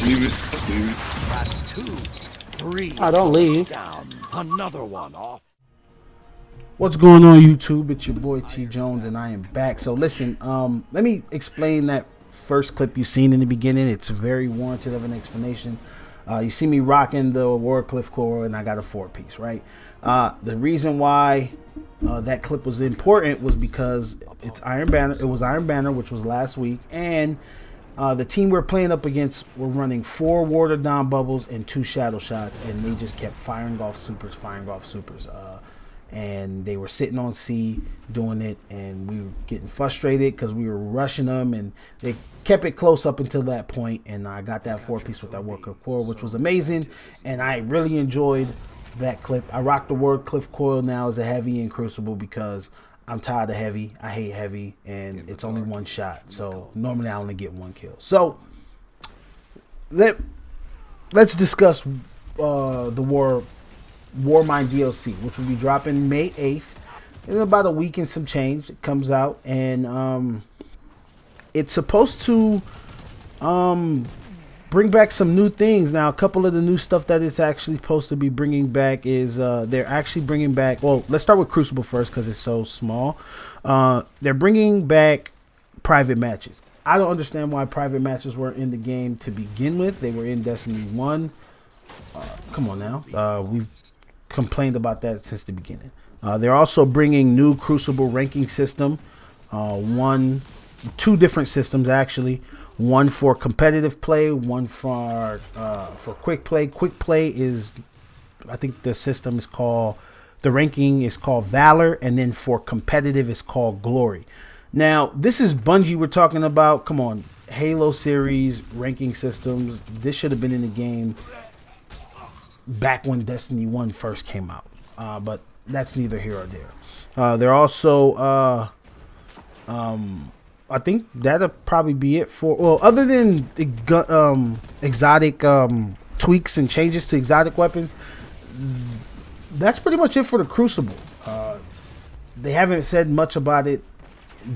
leave it. Just leave it. That's 2, 3. Oh, don't leave. Down. Another one off. What's going on, YouTube? It's your boy T Jones, and I am back. So listen, let me explain that first clip you seen in the beginning. It's very warranted of an explanation. You see me rocking the Warcliffe core, and I got a 4-piece, right? The reason why that clip was important was because it's Iron Banner. It was Iron Banner, which was last week, and the team we're playing up against were running 4 watered down bubbles and 2 shadow shots, and they just kept firing off supers, and they were sitting on C doing it, and we were getting frustrated because we were rushing them, and they kept it close up until that point. And I got that 4-piece with that Warcliffe coil, which was amazing, and I really enjoyed that clip. I rock the Warcliffe coil now as a heavy in Crucible because I'm tired of heavy. I hate heavy, and it's only 1 shot, so normally I only get 1 kill. So let's discuss the Warmind DLC, which will be dropping May 8th. In about a week and some change, it comes out, and it's supposed to bring back some new things. Now, a couple of the new stuff that it's actually supposed to be bringing back is they're actually bringing back, well, let's start with Crucible first because it's so small. They're bringing back private matches. I don't understand why private matches weren't in the game to begin with. They were in Destiny 1. Come on now. We've complained about that since the beginning. They're also bringing new Crucible ranking system. 2 different systems actually. One for competitive play, one for quick play. Quick play is, I think the system is called, the ranking is called Valor, and then for competitive is called Glory. Now, this is Bungie we're talking about. Come on, Halo series ranking systems. This should have been in the game back when Destiny 1 first came out, but that's neither here or there. They're also I think that'll probably be it for, well, other than the exotic tweaks and changes to exotic weapons, that's pretty much it for the Crucible. They haven't said much about it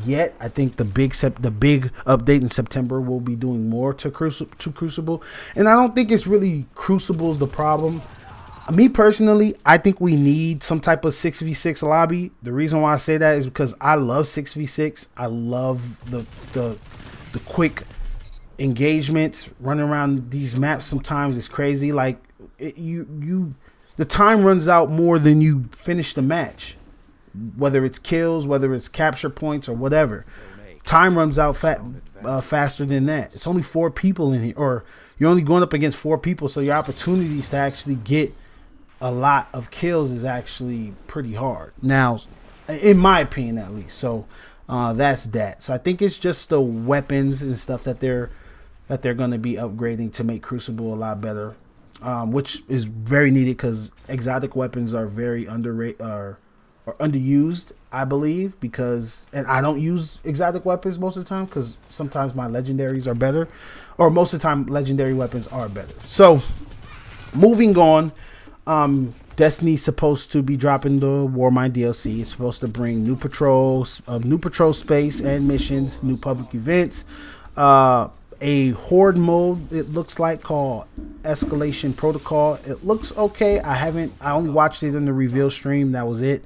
yet. I think the big update in September will be doing more to Crucible, and I don't think it's really Crucible's the problem. Me personally, I think we need some type of 6v6 lobby. The reason why I say that is because I love 6v6. I love the quick engagements. Running around these maps sometimes is crazy. Like the time runs out more than you finish the match. Whether it's kills, whether it's capture points, or whatever, time runs out faster than that. It's only 4 people in here, or you're only going up against 4 people, so your opportunities to actually get a lot of kills is actually pretty hard now, in my opinion, at least. So that's that. So I think it's just the weapons and stuff that they're going to be upgrading to make Crucible a lot better, which is very needed because exotic weapons are very underrated or underused, I believe, because, and I don't use exotic weapons most of the time because sometimes my legendaries are better, or most of the time legendary weapons are better. So moving on, Destiny's supposed to be dropping the Warmind DLC. It's supposed to bring new patrols, new patrol space and missions, new public events, a horde mode, it looks like, called Escalation Protocol. It looks okay. I only watched it in the reveal stream. That was it.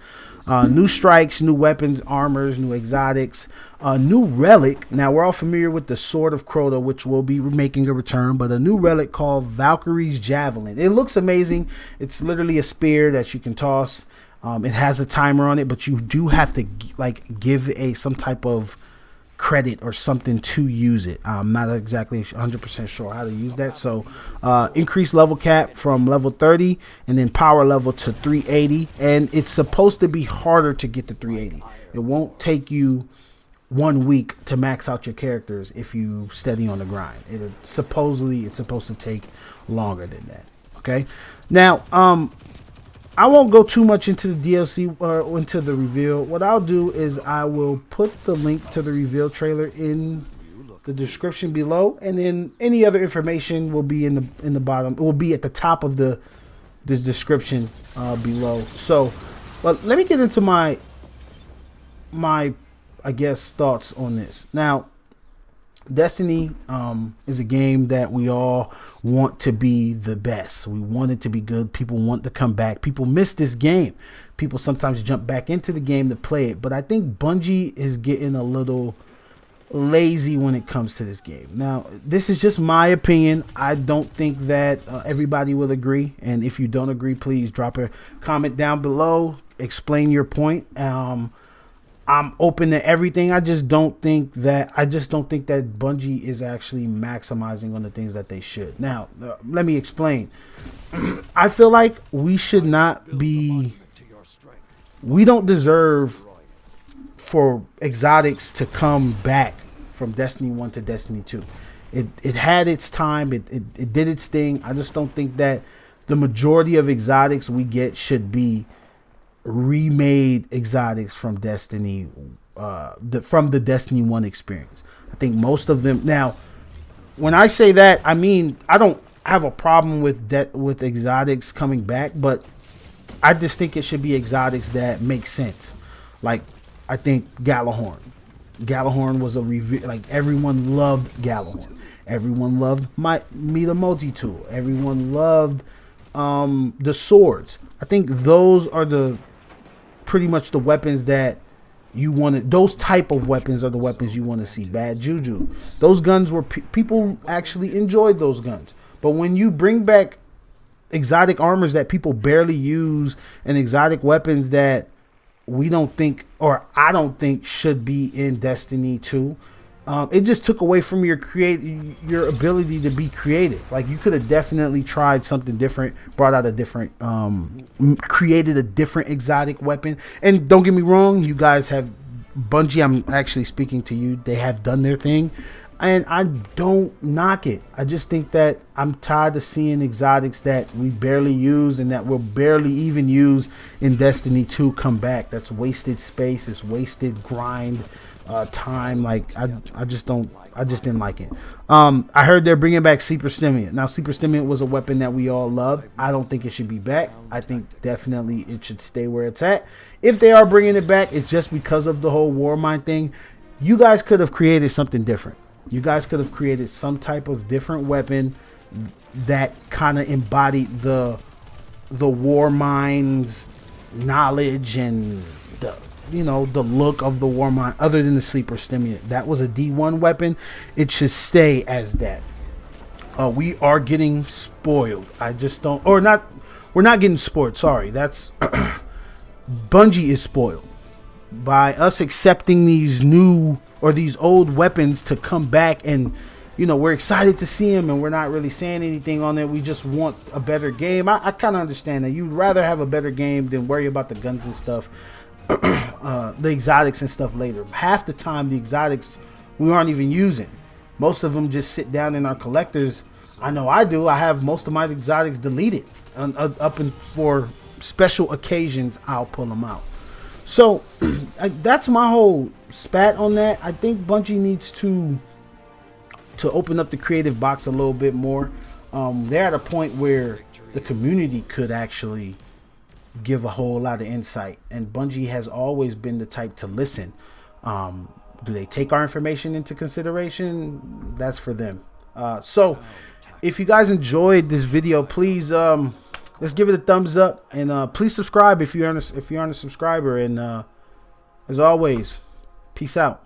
New strikes, new weapons, armors, new exotics, new relic. Now, we're all familiar with the Sword of Crota, which will be making a return, but a new relic called Valkyrie's Javelin. It looks amazing. It's literally a spear that you can toss. It has a timer on it, but you do have to give some type of credit or something to use it. I'm not exactly 100% sure how to use that. So increase level cap from level 30 and then power level to 380, and it's supposed to be harder to get to 380. It won't take you 1 week to max out your characters if you steady on the grind. It's supposed to take longer than that. Okay, now I won't go too much into the DLC or into the reveal. What I'll do is I will put the link to the reveal trailer in the description below, and then any other information will be in the bottom. It will be at the top of the description below. So, but let me get into my I guess thoughts on this. Now, Destiny is a game that we all want to be the best. We want it to be good. People want to come back. People miss this game. People sometimes jump back into the game to play it. But I think Bungie is getting a little lazy when it comes to this game. Now, this is just my opinion. I don't think that everybody will agree. And if you don't agree, please drop a comment down below. Explain your point. I'm open to everything. I just don't think that Bungie is actually maximizing on the things that they should. Now, let me explain. I feel like we should not be. We don't deserve for exotics to come back from Destiny 1 to Destiny 2. It had its time. It did its thing. I just don't think that the majority of exotics we get should be remade exotics from Destiny, from the Destiny 1 experience. I think most of them. Now, when I say that, I mean I don't have a problem with exotics coming back, but I just think it should be exotics that make sense. Like, I think Galahorn was a review. Like, everyone loved Galahorn. Everyone loved Meet a Multi-Tool. Everyone loved the swords. I think those are pretty much the weapons that you wanted. Those type of weapons are the weapons you want to see. Bad Juju. Those guns were people actually enjoyed those guns. But when you bring back exotic armors that people barely use and exotic weapons that we don't think, or I don't think, should be in Destiny 2, it just took away from your ability to be creative. Like, you could have definitely tried something different, brought out a different, created a different exotic weapon. And don't get me wrong, you guys have Bungie. I'm actually speaking to you. They have done their thing, and I don't knock it. I just think that I'm tired of seeing exotics that we barely use and that we'll barely even use in Destiny 2 come back. That's wasted space. It's wasted grind. Time. Like, I just didn't like it. I heard they're bringing back Sleeper Stimulant. Now, Sleeper Stimulant was a weapon that we all loved. I don't think it should be back. I think definitely it should stay where it's at. If they are bringing it back, it's just because of the whole Warmind thing. You guys could have created something different. You guys could have created some type of different weapon that kind of embodied the Warmind's knowledge and the look of the Warmind, other than the Sleeper Stimulant. That was a D1 weapon. It should stay as that. We are getting spoiled. I just don't, or not. We're not getting spoiled. Sorry, that's Bungie is spoiled by us accepting these new or these old weapons to come back, and we're excited to see them, and we're not really saying anything on it. We just want a better game. I kind of understand that you'd rather have a better game than worry about the guns and stuff. The exotics and stuff later. Half the time the exotics we aren't even using. Most of them just sit down in our collectors. I know I do. I have most of my exotics deleted. Up and for special occasions I'll pull them out. So that's my whole spat on that. I think Bungie needs to open up the creative box a little bit more. They're at a point where the community could actually give a whole lot of insight, and Bungie has always been the type to listen. Do they take our information into consideration? That's for them. So if you guys enjoyed this video, please let's give it a thumbs up, and please subscribe if you aren't a subscriber, and as always, peace out.